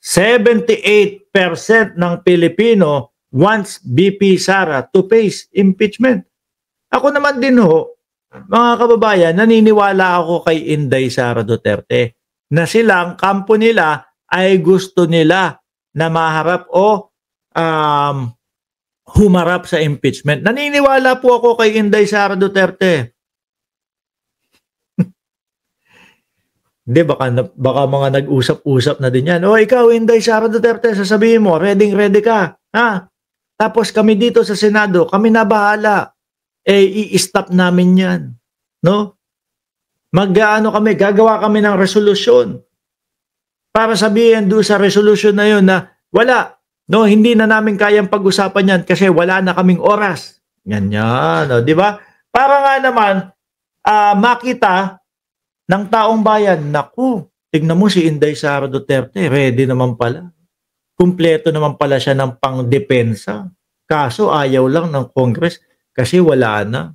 78% ng Pilipino wants VP Sara to face impeachment. Ako naman din ho, mga kababayan, naniniwala ako kay Inday Sara Duterte na silang kampo nila ay gusto nila na maharap o humarap sa impeachment. Naniniwala po ako kay Inday Sara Duterte. Hindi, baka mga nag-usap-usap na din yan. O ikaw, Inday Sara Duterte, sasabihin mo, ready ka. Ha? Tapos kami dito sa Senado, kami na bahala. I-stop namin yan. No? Gagawa kami ng resolusyon. Para sabihin doon sa resolution na yun na wala. No, hindi na namin kayang pag-usapan yan kasi wala na kaming oras. Ganyan, no, di ba? Para nga naman makita ng taong bayan, naku, tignan mo si Inday Sara Duterte, ready naman pala. Kumpleto naman pala siya ng pangdepensa. Kaso ayaw lang ng Congress kasi wala na.